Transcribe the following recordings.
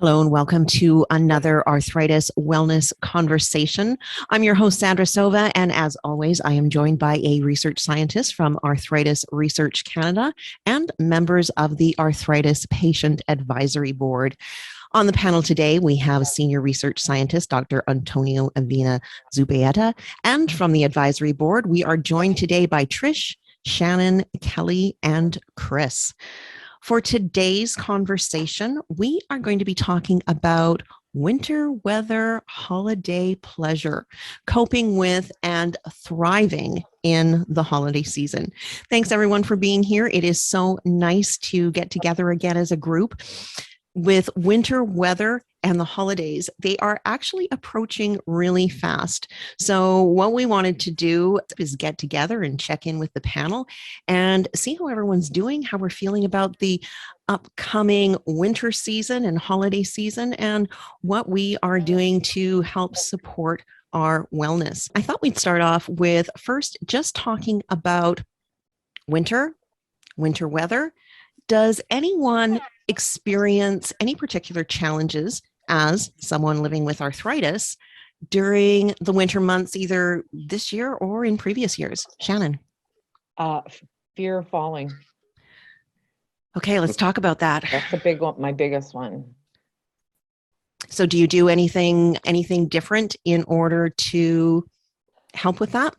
Hello and welcome to another Arthritis Wellness Conversation. I'm your host, Sandra Sova, and as always, I am joined by a research scientist from Arthritis Research Canada and members of the Arthritis Patient Advisory Board. On the panel today, we have Senior Research Scientist Dr. Aviña-Zubieta, and from the Advisory Board, we are joined today by Trish, Shannon, Kelly, and Chris. For today's conversation, we are going to be talking about winter weather holiday pleasure, coping with and thriving in the holiday season. Thanks everyone for being here. It is so nice to get together again as a group. With winter weather and the holidays, they are actually approaching really fast. So what we wanted to do is get together and check in with the panel and see how everyone's doing, how we're feeling about the upcoming winter season and holiday season, and what we are doing to help support our wellness. I thought we'd start off with first just talking about winter weather. Does anyone experience any particular challenges as someone living with arthritis during the winter months, either this year or in previous years? Shannon. Fear of falling. Okay, let's talk about that. That's a big one, my biggest one. So do you do anything different in order to help with that?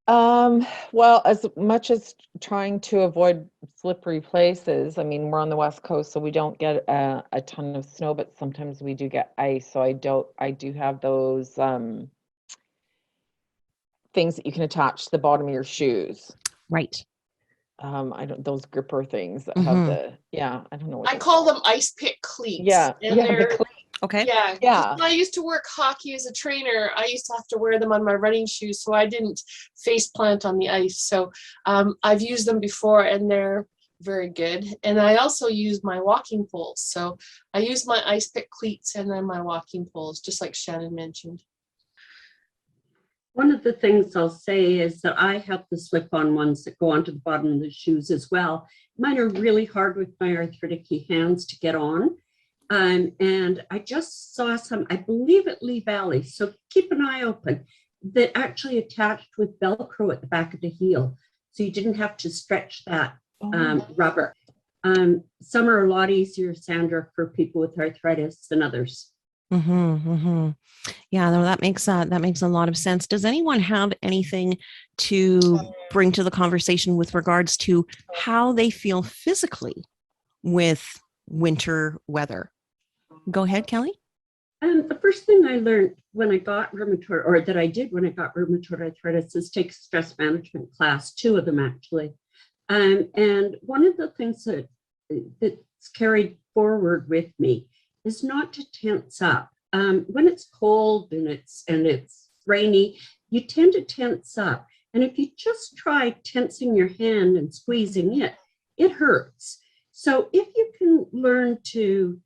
Well, as much as trying to avoid slippery places, I mean, we're on the West Coast, so we don't get a ton of snow, but sometimes we do get ice. So I do have those things that you can attach to the bottom of your shoes. Right. Those gripper things that have I don't know what I call them ice pick cleats. Yeah. And the cleats. Okay. Yeah. When I used to work hockey as a trainer, I used to have to wear them on my running shoes so I didn't face plant on the ice. So I've used them before and they're very good. And I also use my walking poles. So I use my ice pick cleats and then my walking poles, just like Shannon mentioned. One of the things I'll say is that I have the slip-on ones that go onto the bottom of the shoes as well. Mine are really hard with my arthritic hands to get on. And I just saw some, I believe at Lee Valley, so keep an eye open, that actually attached with Velcro at the back of the heel. So you didn't have to stretch that rubber. Some are a lot easier, Sandra, for people with arthritis than others. Yeah, no, that makes a lot of sense. Does anyone have anything to bring to the conversation with regards to how they feel physically with winter weather? Go ahead, Kelly. The first thing I learned when I got rheumatoid, or that I did when I got rheumatoid arthritis, is take stress management class, 2 of them actually. And one of the things that's carried forward with me is not to tense up. When it's cold and it's rainy, you tend to tense up. And if you just try tensing your hand and squeezing it hurts. So if you can learn to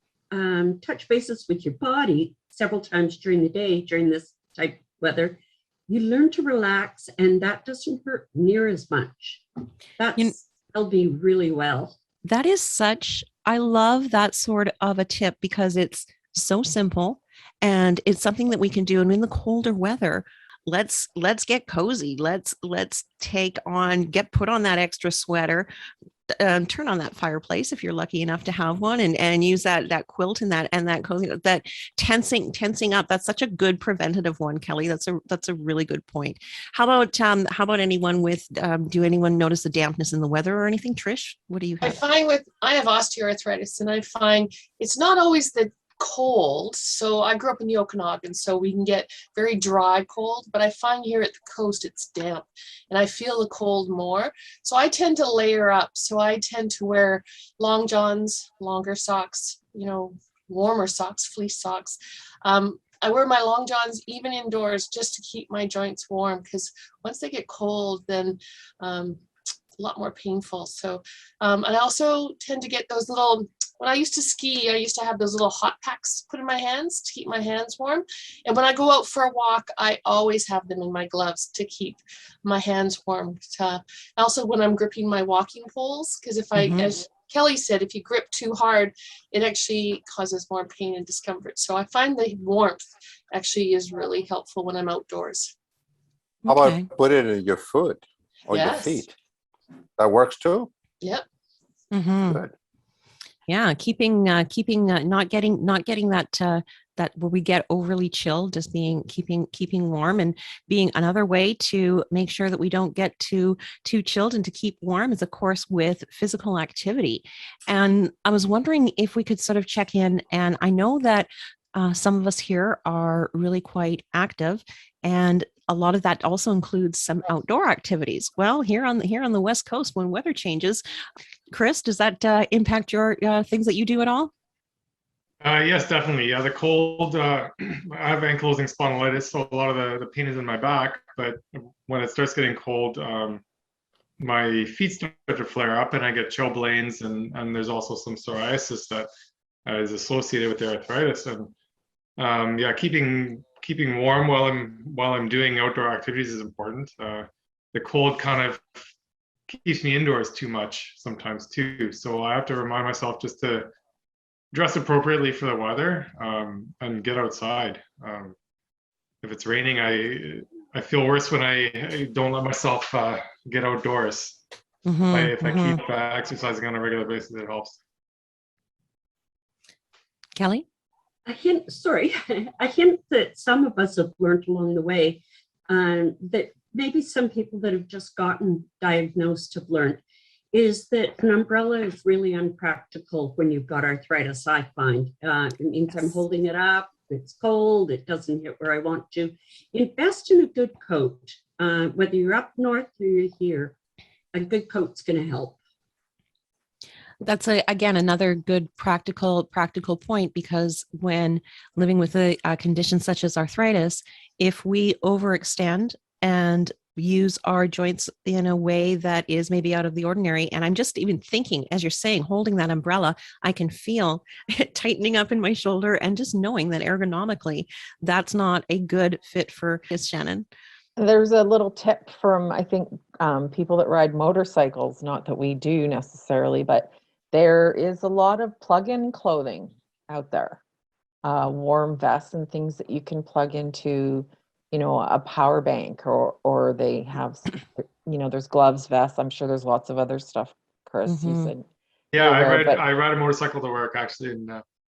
touch bases with your body several times during the day, during this type of weather, you learn to relax and that doesn't hurt near as much. That'll be really well. That is I love that sort of a tip because it's so simple and it's something that we can do. And in the colder weather, let's get cozy. Let's put on that extra sweater, turn on that fireplace if you're lucky enough to have one, and use that quilt and that cozy, that tensing up. That's such a good preventative one, Kelly. That's a really good point. How about anyone with do anyone notice the dampness in the weather or anything? Trish, what do you have? I have osteoarthritis and I find it's not always the cold. So I grew up in the Okanagan, so we can get very dry cold, but I find here at the coast it's damp and I feel the cold more. So I tend to layer up. So I tend to wear long johns, longer socks, warmer socks, fleece socks. I wear my long johns even indoors just to keep my joints warm, because once they get cold, then a lot more painful. So and I also tend to get those little, when I used to ski, I used to have those little hot packs put in my hands to keep my hands warm. And when I go out for a walk, I always have them in my gloves to keep my hands warm. Also when I'm gripping my walking poles, because if I, as Kelly said, if you grip too hard, it actually causes more pain and discomfort. So I find the warmth actually is really helpful when I'm outdoors. How Okay. about put it in your foot or your Yes. feet? That works too. Yep. Mhm. Good. Yeah, keeping not getting that where we get overly chilled, just keeping warm, and being another way to make sure that we don't get too chilled and to keep warm is, of course, with physical activity. And I was wondering if we could sort of check in, and I know that some of us here are really quite active, and a lot of that also includes some outdoor activities. Well, here on the West Coast, when weather changes, Chris, does that impact your things that you do at all? Yes, definitely. Yeah, the cold, I have ankylosing spondylitis, so a lot of the pain is in my back. But when it starts getting cold, my feet start to flare up and I get chilblains, and there's also some psoriasis that is associated with the arthritis. And yeah, keeping warm while I'm doing outdoor activities is important. The cold kind of keeps me indoors too much sometimes too, so I have to remind myself just to dress appropriately for the weather, and get outside. If it's raining, I feel worse when I don't let myself get outdoors. If I keep exercising on a regular basis, it helps. Kelly? I hint that some of us have learned along the way, that maybe some people that have just gotten diagnosed have learned, is that an umbrella is really unpractical when you've got arthritis, I find. It means I'm holding it up, it's cold, it doesn't hit where I want to. Invest in a good coat. Whether you're up north or you're here, a good coat's going to help. That's again another good practical point, because when living with a condition such as arthritis, if we overextend and use our joints in a way that is maybe out of the ordinary, and I'm just even thinking, as you're saying, holding that umbrella, I can feel it tightening up in my shoulder, and just knowing that ergonomically that's not a good fit for his Shannon. There's a little tip from, I think, people that ride motorcycles, not that we do necessarily, but there is a lot of plug-in clothing out there, warm vests and things that you can plug into, a power bank, or they have, there's gloves, vests. I'm sure there's lots of other stuff, Chris, you said. Yeah, I ride a motorcycle to work actually, and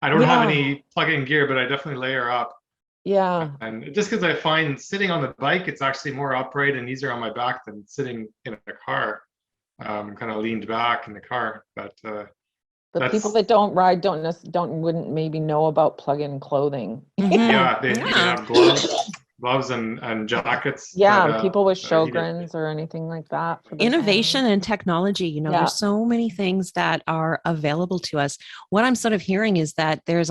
I don't have any plug-in gear, but I definitely layer up. Yeah. And just because I find sitting on the bike, it's actually more upright and easier on my back than sitting in a car. I'm kind of leaned back in the car, but the people that don't ride wouldn't maybe know about plug-in clothing. Yeah, they have gloves and jackets. People with Sjogren's or anything like that. For Innovation and technology, there's so many things that are available to us. What I'm sort of hearing is that there's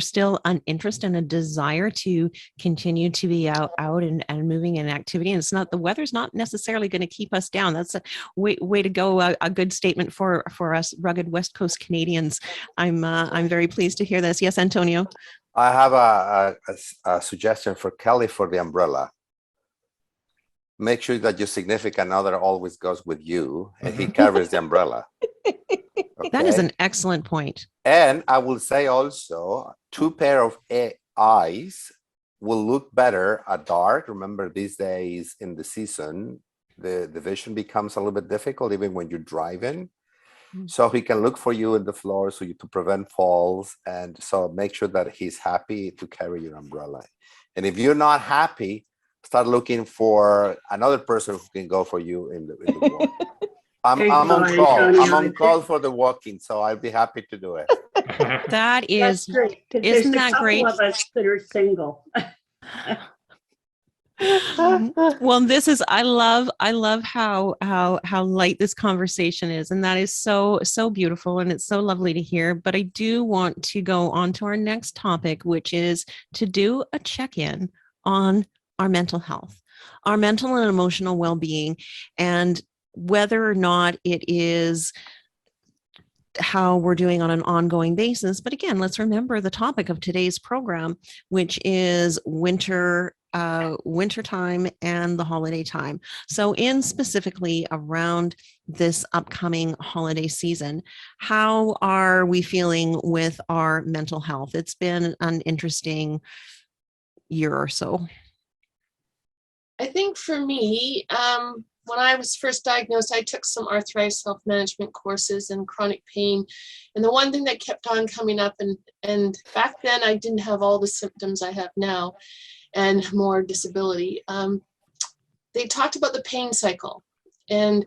still an interest and a desire to continue to be out and moving in activity. And the weather's not necessarily going to keep us down. That's a way to go. A good statement for us rugged West Coast Canadians. I'm very pleased to hear this. Yes, Antonio. I have a suggestion for Kelly for the umbrella. Make sure that your significant other always goes with you and he carries the umbrella. Okay? That is an excellent point. And I will say also, 2 pair of eyes will look better at dark. Remember, these days in the season, the vision becomes a little bit difficult even when you're driving. So he can look for you in the floor to prevent falls. And so make sure that he's happy to carry your umbrella. And if you're not happy, start looking for another person who can go for you in the walk. I'm on call. I'm on call for the walking, so I'll be happy to do it. That is, great. Isn't that great? There's a couple of us that are single. Well, I love how light this conversation is, and that is so beautiful, and it's so lovely to hear. But I do want to go on to our next topic, which is to do a check-in on our mental health, our mental and emotional well-being, and whether or not it is how we're doing on an ongoing basis. But again, let's remember the topic of today's program, which is winter wintertime and the holiday time. So in specifically around this upcoming holiday season, how are we feeling with our mental health? It's been an interesting year or so. I think for me, when I was first diagnosed, I took some arthritis self-management courses and chronic pain. And the one thing that kept on coming up, and back then I didn't have all the symptoms I have now and more disability. They talked about the pain cycle. And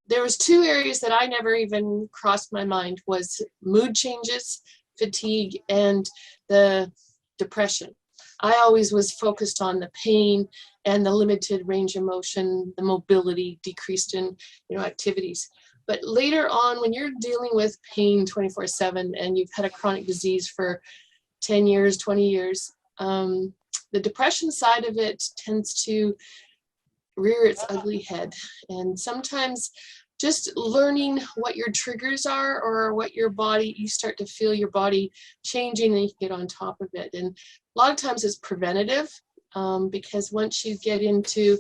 there was two areas that I never even crossed my mind was mood changes, fatigue, and the depression. I always was focused on the pain and the limited range of motion, the mobility decreased in activities. But later on, when you're dealing with pain 24/7 and you've had a chronic disease for 10 years, 20 years, the depression side of it tends to rear its ugly head. And sometimes just learning what your triggers are or what your body, you start to feel your body changing and you can get on top of it. And a lot of times it's preventative because once you get into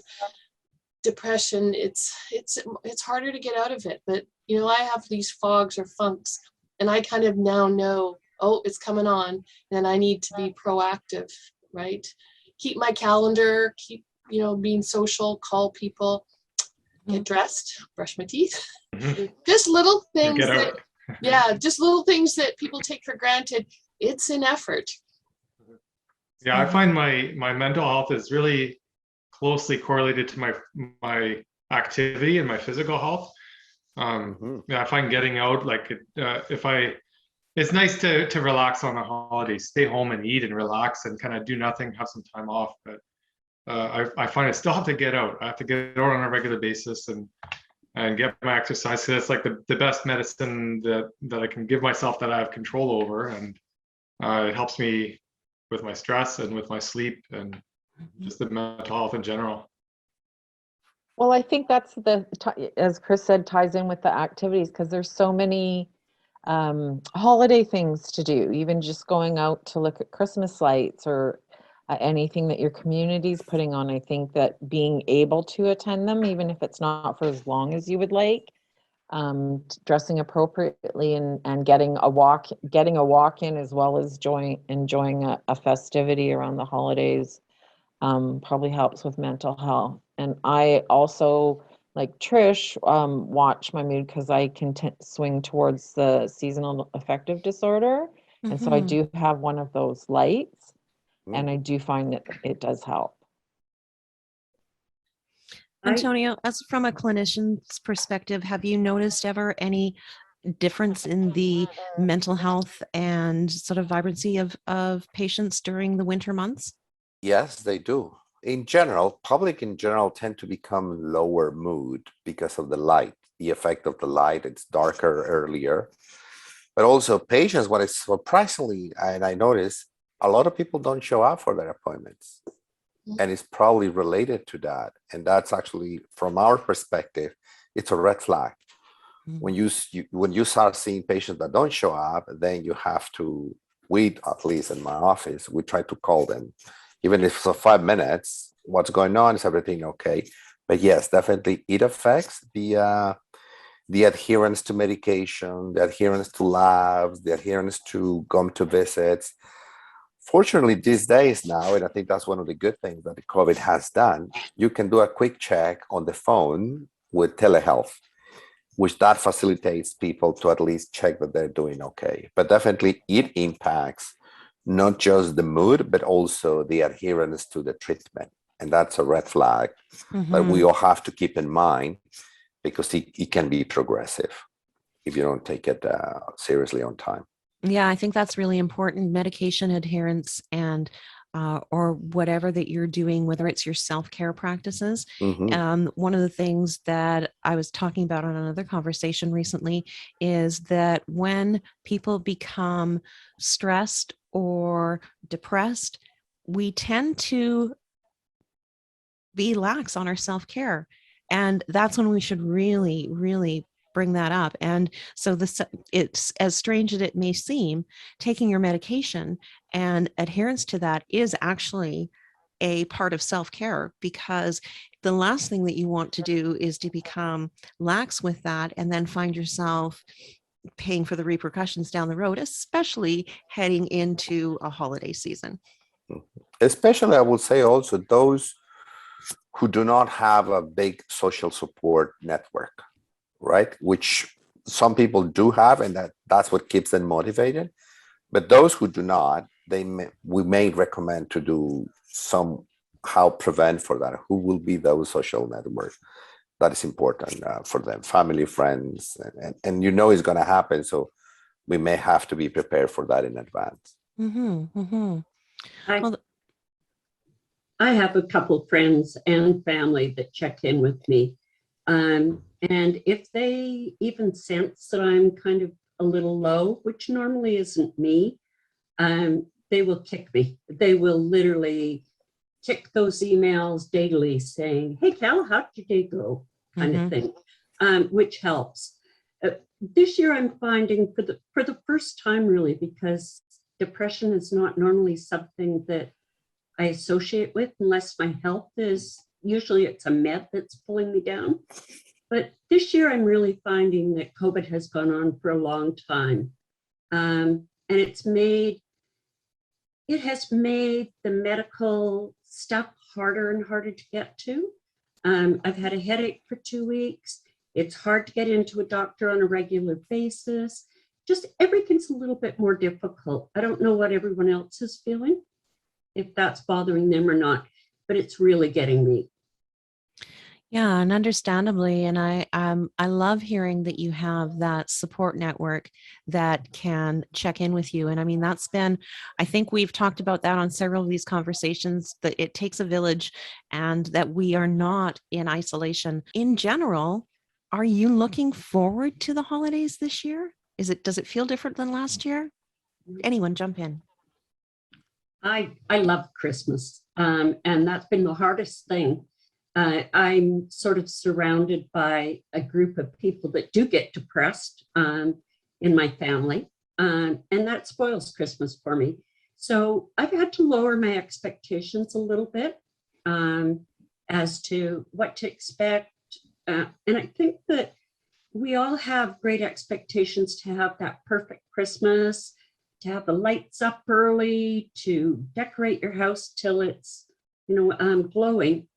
depression, it's harder to get out of it. But I have these fogs or funks, and I kind of now know, oh, it's coming on, and I need to be proactive, right? Keep my calendar, keep being social, call people, get dressed, brush my teeth. Just little things just little things that people take for granted. It's an effort. Yeah, I find my mental health is really closely correlated to my activity and my physical health. Yeah, I find getting out, like it's nice to relax on the holidays, stay home and eat and relax and kind of do nothing, have some time off. But I find I still have to get out. I have to get out on a regular basis and get my exercise. So that's like the best medicine that I can give myself that I have control over. And it helps me with my stress and with my sleep and just the mental health in general. Well, I think that's as Chris said, ties in with the activities because there's so many holiday things to do, even just going out to look at Christmas lights or anything that your community's putting on. I think that being able to attend them, even if it's not for as long as you would like, dressing appropriately and getting a walk in as well as enjoying a festivity around the holidays probably helps with mental health. And I also, like Trish, watch my mood because I can swing towards the seasonal affective disorder. And so I do have one of those lights, and I do find that it does help. Antonio, as from a clinician's perspective, have you noticed ever any difference in the mental health and sort of vibrancy of patients during the winter months? Yes, they do. In general, public in general tend to become lower mood because of the light, the effect of the light. It's darker earlier. But also patients, what is surprisingly, and I notice, a lot of people don't show up for their appointments. And it's probably related to that. And that's actually, from our perspective, it's a red flag. When you start seeing patients that don't show up, then you have to, at least in my office, we try to call them. Even if for 5 minutes, what's going on? Is everything okay? But yes, definitely it affects the adherence to medication, the adherence to labs, the adherence to come to visits. Fortunately, these days now, and I think that's one of the good things that the COVID has done, you can do a quick check on the phone with telehealth, which that facilitates people to at least check that they're doing okay. But definitely it impacts not just the mood, but also the adherence to the treatment. And that's a red flag that we all have to keep in mind because it can be progressive if you don't take it seriously on time. Yeah, I think that's really important. Medication adherence and or whatever that you're doing, whether it's your self-care practices. One of the things that I was talking about on another conversation recently is that when people become stressed or depressed, we tend to be lax on our self-care. And that's when we should really, really bring that up. And so it's as strange as it may seem, taking your medication and adherence to that is actually a part of self-care, because the last thing that you want to do is to become lax with that and then find yourself paying for the repercussions down the road, especially heading into a holiday season. Especially, I would say also those who do not have a big social support network, right? Which some people do have, and that's what keeps them motivated. But those who do not, we may recommend to do somehow prevent for that. Who will be those social networks? That is important for them, family, friends, and you know it's going to happen. So we may have to be prepared for that in advance. Mm-hmm, mm-hmm. I have a couple friends and family that check in with me. And if they even sense that I'm kind of a little low, which normally isn't me, they will kick me. They will literally kick those emails daily saying, "Hey, Cal, how did your day go?" kind of thing, which helps. This year I'm finding for the first time, really, because depression is not normally something that I associate with unless my health is, usually it's a med that's pulling me down. But this year I'm really finding that COVID has gone on for a long time. And it has made the medical stuff harder and harder to get to. I've had a headache for 2 weeks. It's hard to get into a doctor on a regular basis. Just everything's a little bit more difficult. I don't know what everyone else is feeling, if that's bothering them or not, but it's really getting me. Yeah, and understandably, and I love hearing that you have that support network that can check in with you. And I mean, that's been, I think we've talked about that on several of these conversations, that it takes a village and that we are not in isolation. In general, are you looking forward to the holidays this year? Does it feel different than last year? Anyone jump in. I love Christmas, and that's been the hardest thing. I'm sort of surrounded by a group of people that do get depressed in my family, and that spoils Christmas for me. So I've had to lower my expectations a little bit as to what to expect. And I think that we all have great expectations to have that perfect Christmas, to have the lights up early, to decorate your house till it's, glowing.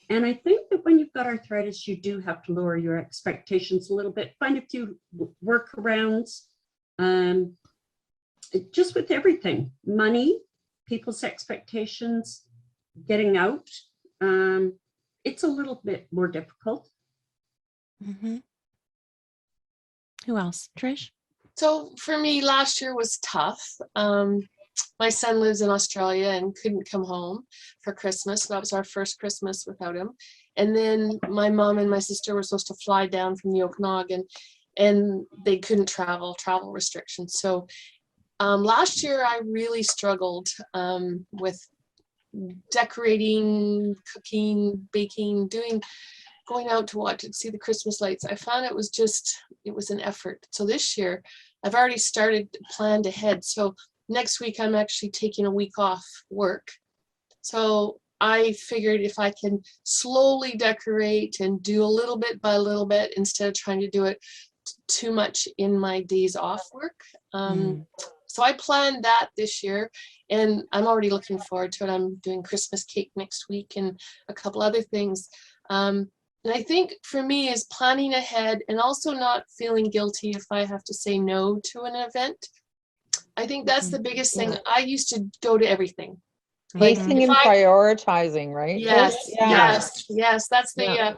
And I think that when you've got arthritis, you do have to lower your expectations a little bit, find a few workarounds, just with everything, money, people's expectations, getting out. It's a little bit more difficult. Mm-hmm. Who else? Trish? So for me, last year was tough. My son lives in Australia and couldn't come home for Christmas. That was our first Christmas without him. And then my mom and my sister were supposed to fly down from the Okanagan, and they couldn't travel restrictions. So last year I really struggled with decorating, cooking, baking, going out to see the Christmas lights. I found it was an effort. So this year I've already planned ahead. So next week I'm actually taking a week off work. So I figured if I can slowly decorate and do a little bit by little bit instead of trying to do it too much in my days off work. So I planned that this year, and I'm already looking forward to it. I'm doing Christmas cake next week and a couple other things. And I think for me is planning ahead and also not feeling guilty if I have to say no to an event. I think that's the biggest thing. I used to go to everything. Pacing and prioritizing, right? Yes, yes. That's the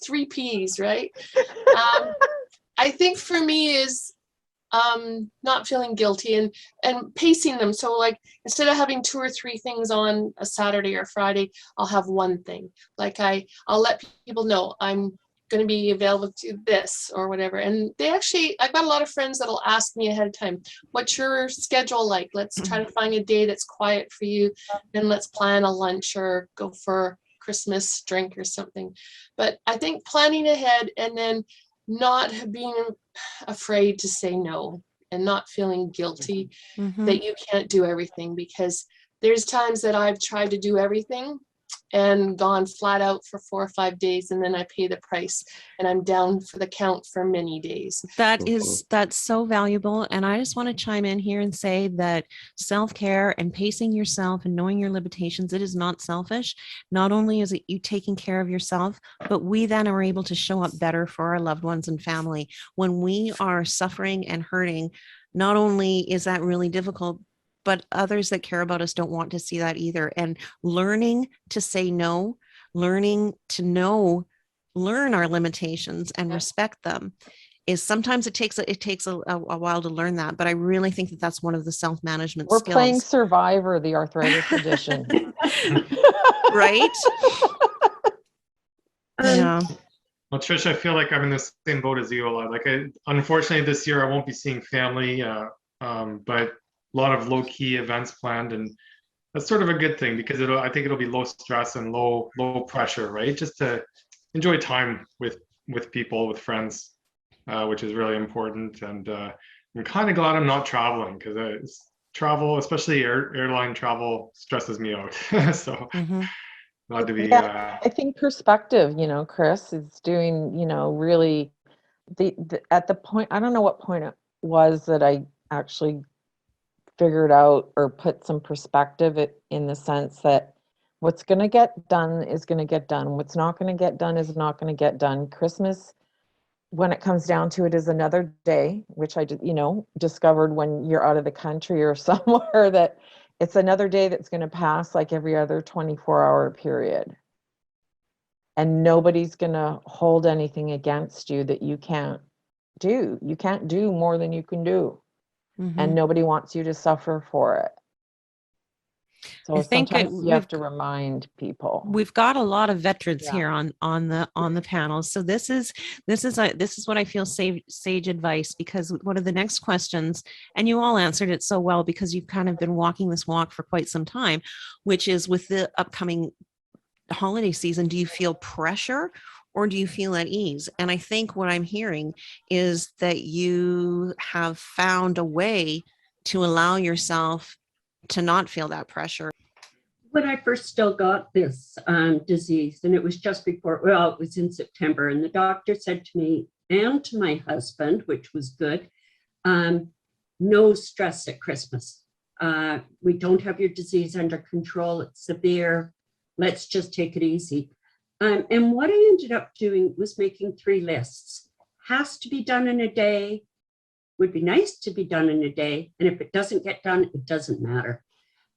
3 Ps, right? I think for me is not feeling guilty and pacing them. So like instead of having 2 or 3 things on a Saturday or Friday, I'll have one thing. Like I'll let people know I'm going to be available to this or whatever. And I've got a lot of friends that'll ask me ahead of time, what's your schedule like? Let's try to find a day that's quiet for you. Then let's plan a lunch or go for Christmas drink or something. But I think planning ahead and then not being afraid to say no and not feeling guilty that you can't do everything, because There's times that I've tried to do everything and gone flat out for 4 or 5 days, and then I pay the price and I'm down for the count for many days. That's so valuable. And I just want to chime in here and say that self-care and pacing yourself and knowing your limitations, it is not selfish. Not only is it you taking care of yourself, but we then are able to show up better for our loved ones and family. When we are suffering and hurting, not only is that really difficult, but others that care about us don't want to see that either. And learning to say no, learning to learn our limitations and respect them is sometimes it takes a while to learn that. But I really think that that's one of the self-management skills. We're playing Survivor, the arthritis edition. Right? Yeah. Well, Trish, I feel like I'm in the same boat as you a lot. Like, unfortunately, this year I won't be seeing family, but a lot of low-key events planned, and that's sort of a good thing because I think it'll be low stress and low pressure, right? Just to enjoy time with people, with friends, which is really important. And I'm kind of glad I'm not traveling because travel, especially airline travel, stresses me out. So glad to be. Yeah, I think perspective, Chris is doing, really at the point, I don't know what point it was that I actually figured out or put some perspective in the sense that what's going to get done is going to get done. What's not going to get done is not going to get done. Christmas, when it comes down to it, is another day, which I discovered when you're out of the country or somewhere, that it's another day that's going to pass like every other 24-hour period. And nobody's going to hold anything against you that you can't do. You can't do more than you can do. And nobody wants you to suffer for it. So sometimes you have to remind people. We've got a lot of veterans here on the panel. So this is what I feel sage advice, because one of the next questions, and you all answered it so well because you've kind of been walking this walk for quite some time, which is with the upcoming holiday season, do you feel pressure or do you feel at ease? And I think what I'm hearing is that you have found a way to allow yourself to not feel that pressure. When I first still got this disease, and it was just before, it was in September, and the doctor said to me and to my husband, which was good, no stress at Christmas. We don't have your disease under control. It's severe. Let's just take it easy. And what I ended up doing was making 3 lists. Has to be done in a day, would be nice to be done in a day. And if it doesn't get done, it doesn't matter.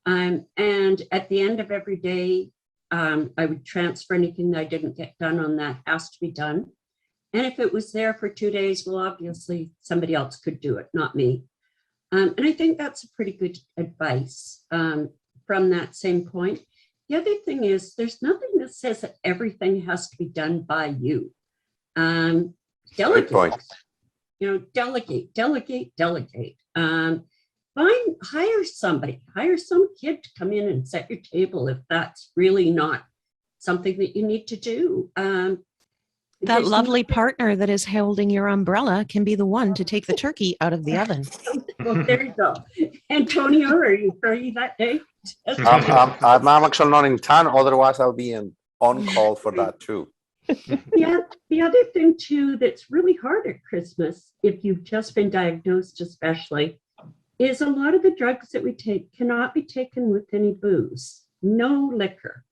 And at the end of every day, I would transfer anything that I didn't get done on that has to be done. And if it was there for 2 days, well, obviously somebody else could do it, not me. And I think that's a pretty good advice from that same point. The other thing is there's nothing that says that everything has to be done by you. Delegate, delegate. Hire some kid to come in and set your table if that's really not something that you need to do. That lovely partner that is holding your umbrella can be the one to take the turkey out of the oven. Well, there you go. Antonio, are you free that day? I'm actually not in town. Otherwise, I'll be on call for that too. Yeah, the other thing too that's really hard at Christmas, if you've just been diagnosed especially, is a lot of the drugs that we take cannot be taken with any booze, no liquor.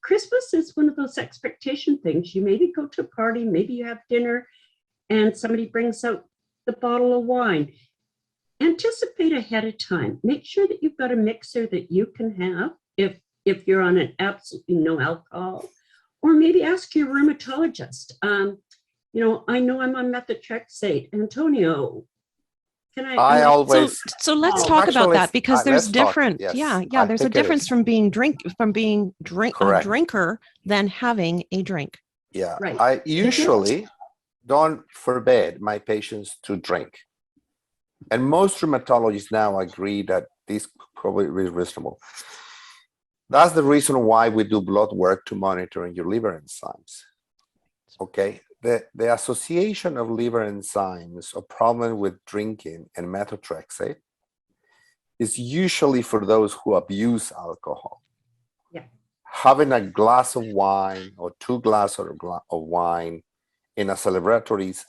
Christmas is one of those expectation things. You maybe go to a party, maybe you have dinner, and somebody brings out the bottle of wine. Anticipate ahead of time. Make sure that you've got a mixer that you can have if you're on an absolutely no alcohol, or maybe ask your rheumatologist. I know I'm on methotrexate. Antonio, can I always so let's talk about that, because there's different. Yes, there's a difference from being a drinker than having a drink. Yeah, right. I usually don't forbid my patients to drink. And most rheumatologists now agree that this probably is reasonable. That's the reason why we do blood work to monitoring your liver enzymes. Okay, the association of liver enzymes, a problem with drinking and methotrexate, is usually for those who abuse alcohol. Yeah. Having a glass of wine or 2 glasses of wine in a celebratory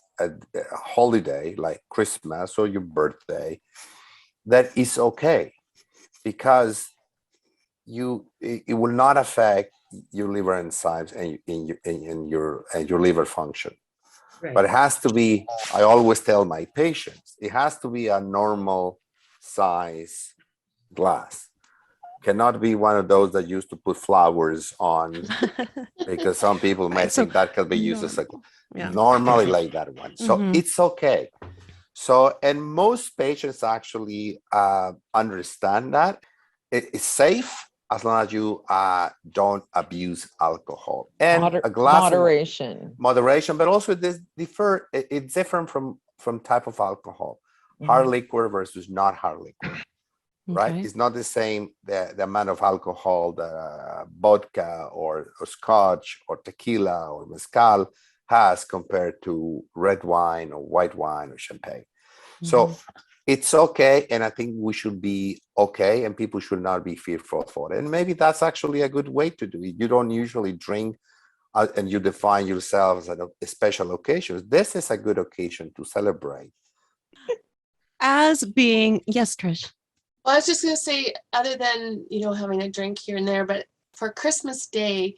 holiday like Christmas or your birthday, that is okay, because it will not affect your liver enzymes and your liver function. Right. But it has to be, I always tell my patients, it has to be a normal size glass. Cannot be one of those that used to put flowers on, because some people may think that can be used as a normally like that one. So it's okay. So, and most patients actually understand that it's safe as long as you don't abuse alcohol. And a glass moderation, but also it's different from type of alcohol. Hard liquor versus not hard liquor. Right? It's not the same, the amount of alcohol that vodka or scotch or tequila or mezcal has compared to red wine or white wine or champagne. So it's okay. And I think we should be okay, and people should not be fearful for it. And maybe that's actually a good way to do it. You don't usually drink and you define yourselves at a special occasions. This is a good occasion to celebrate. As being, yes, Trish. Well, I was just going to say, other than, having a drink here and there, but for Christmas Day,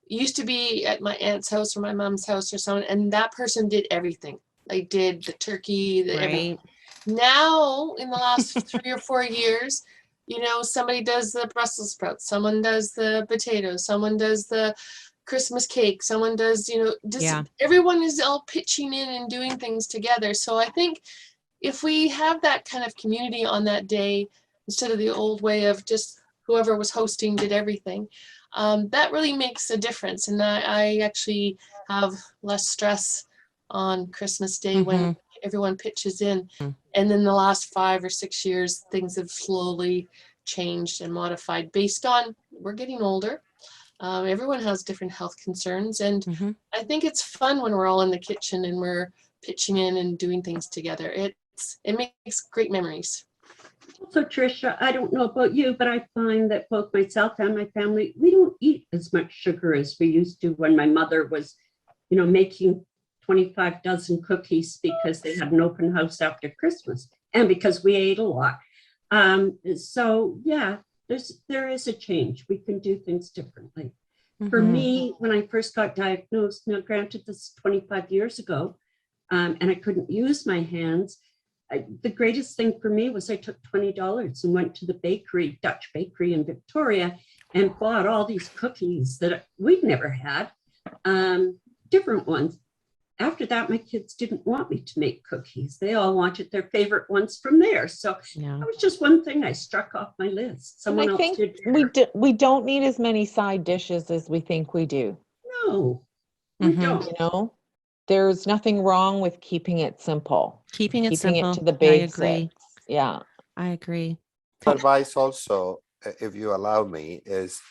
used to be at my aunt's house or my mom's house or someone, and that person did everything. They did the turkey, everything. Now, in the last 3 or 4 years, somebody does the Brussels sprouts, someone does the potatoes, someone does the Christmas cake, someone does, everyone is all pitching in and doing things together. So I think if we have that kind of community on that day, instead of the old way of just whoever was hosting did everything, that really makes a difference. And I actually have less stress on Christmas Day when everyone pitches in. And then the last 5 or 6 years, things have slowly changed and modified based on, we're getting older. Everyone has different health concerns. And I think it's fun when we're all in the kitchen and we're pitching in and doing things together. It makes great memories. So Tricia, I don't know about you, but I find that both myself and my family, we don't eat as much sugar as we used to when my mother was, making 25 dozen cookies because they had an open house after Christmas and because we ate a lot. So yeah, there is a change. We can do things differently. For me, when I first got diagnosed, now granted this is 25 years ago, and I couldn't use my hands, the greatest thing for me was I took $20 and went to the bakery, Dutch bakery in Victoria, and bought all these cookies that we'd never had, different ones. After that, my kids didn't want me to make cookies. They all wanted their favorite ones from there. So that was just one thing I struck off my list. Someone else did. We don't need as many side dishes as we think we do. No, we don't. There's nothing wrong with keeping it simple. Keeping it simple. It to the basics. I agree. Yeah. I agree. Advice also, if you allow me, is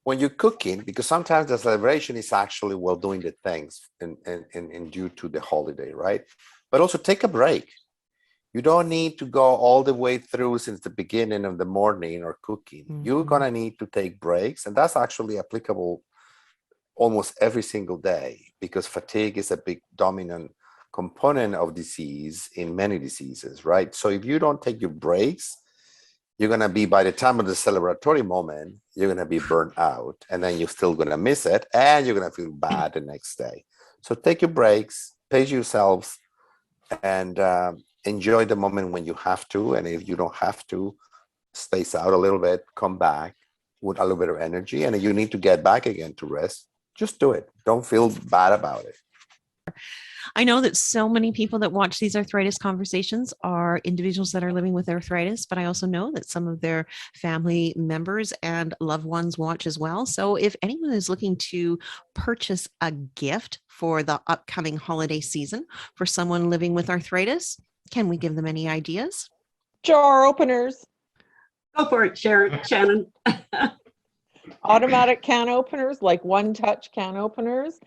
when you're cooking, because sometimes the celebration is actually doing the things and due to the holiday, right? But also take a break. You don't need to go all the way through since the beginning of the morning or cooking. You're gonna need to take breaks, and that's actually applicable almost every single day, because fatigue is a big dominant component of disease in many diseases, right? So if you don't take your breaks, you're going to be, by the time of the celebratory moment, you're going to be burnt out, and then you're still going to miss it, and you're going to feel bad the next day. So take your breaks, pace yourselves, and enjoy the moment when you have to. And if you don't have to, space out a little bit, come back with a little bit of energy. And if you need to get back again to rest, just do it. Don't feel bad about it. I know that so many people that watch these arthritis conversations are individuals that are living with arthritis, but I also know that some of their family members and loved ones watch as well. So if anyone is looking to purchase a gift for the upcoming holiday season for someone living with arthritis, can we give them any ideas? Jar openers. Go for it, Shannon. Automatic can openers, like one-touch can openers.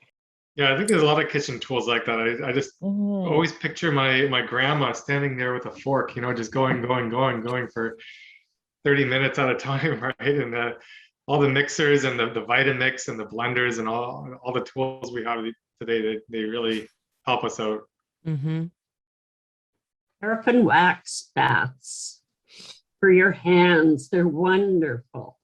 Yeah, I think there's a lot of kitchen tools like that. I just always picture my grandma standing there with a fork, just going for 30 minutes at a time, right? And all the mixers and the Vitamix and the blenders and all the tools we have today, they really help us out. Mm-hmm. Paraffin wax baths for your hands. They're wonderful.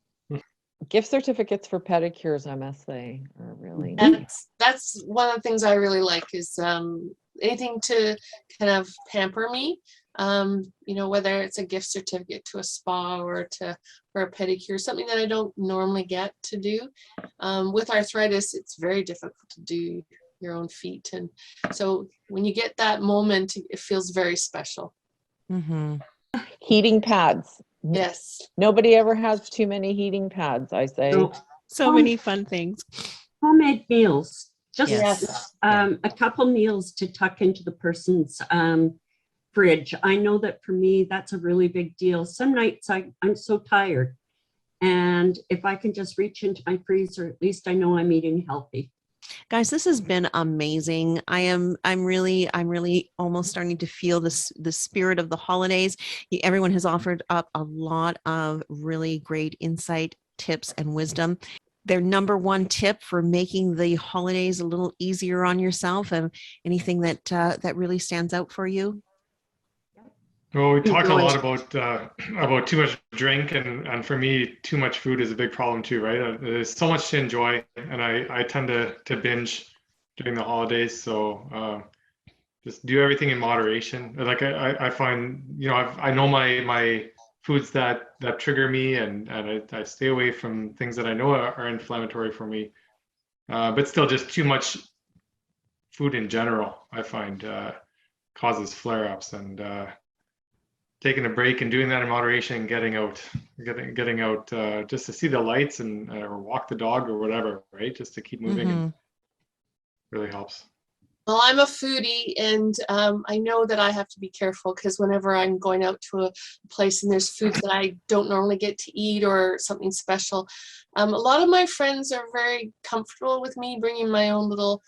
Gift certificates for pedicures, MSA, are really nice. That's one of the things I really like is anything to kind of pamper me. Whether it's a gift certificate to a spa or a pedicure, something that I don't normally get to do. With arthritis, it's very difficult to do your own feet, and so when you get that moment, it feels very special. Mm-hmm. Heating pads. Yes. Nobody ever has too many heating pads, I say. No. So many fun things. Homemade meals. Just Yes. a couple meals to tuck into the person's fridge. I know that for me, that's a really big deal. Some nights I'm so tired. And if I can just reach into my freezer, at least I know I'm eating healthy. Guys, this has been amazing. I'm really almost starting to feel the spirit of the holidays. Everyone has offered up a lot of really great insight, tips, and wisdom. Their number one tip for making the holidays a little easier on yourself, and anything that really stands out for you? Well, we talked a lot about too much drink, and for me, too much food is a big problem too, right? There's so much to enjoy, and I tend to binge during the holidays. So just do everything in moderation. Like I find, I know my foods that trigger me, and I stay away from things that I know are inflammatory for me. But still, just too much food in general, I find causes flare-ups, and taking a break and doing that in moderation, getting out just to see the lights and or walk the dog or whatever, right? Just to keep moving, and really helps. Well, I'm a foodie, and I know that I have to be careful because whenever I'm going out to a place and there's foods that I don't normally get to eat or something special, a lot of my friends are very comfortable with me bringing my own little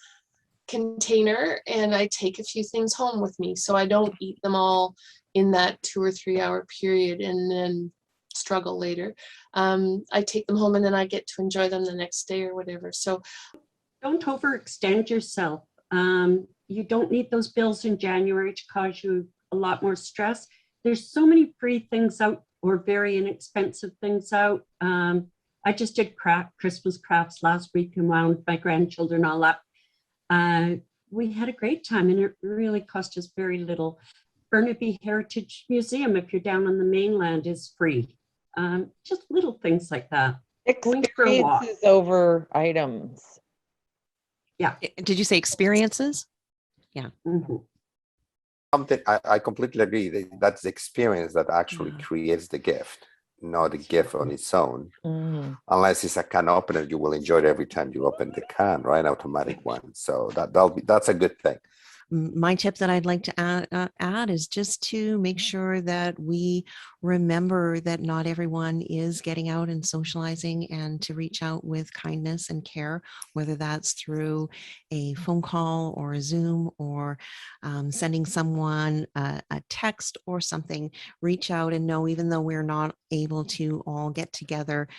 container, and I take a few things home with me, so I don't eat them all in that 2 or 3 hour period and then struggle later. I take them home and then I get to enjoy them the next day or whatever. So don't overextend yourself. You don't need those bills in January to cause you a lot more stress. There's so many free things out or very inexpensive things out. I just did Christmas crafts last week and wound my grandchildren all up. We had a great time, and it really cost us very little. Burnaby Heritage Museum, if you're down on the mainland, is free. Just little things like that. Experiences over items. Yeah. Did you say experiences? Yeah. Mm-hmm. Something I completely agree. That's the experience that actually creates the gift, not a gift on its own. Unless it's a can opener, you will enjoy it every time you open the can, right? Automatic one. So that's a good thing. My tip that I'd like to add is just to make sure that we remember that not everyone is getting out and socializing, and to reach out with kindness and care, whether that's through a phone call or a Zoom or sending someone a text or something. Reach out and know, even though we're not able to all get together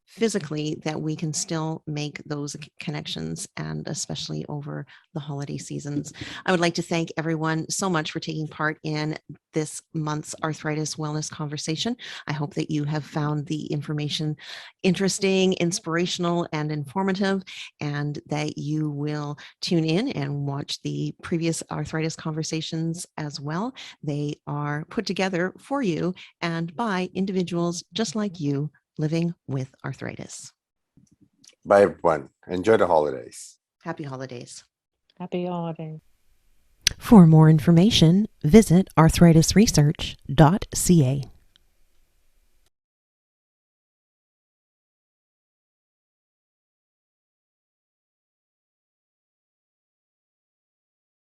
physically, that we can still make those connections, and especially over the holiday seasons. I would like to thank everyone so much for taking part in this month's Arthritis Wellness Conversation. I hope that you have found the information interesting, inspirational, and informative, and that you will tune in and watch the previous Arthritis Conversations as well. They are put together for you and by individuals just like you, living with arthritis. Bye, everyone. Enjoy the holidays. Happy holidays. Happy holidays. For more information, visit arthritisresearch.ca.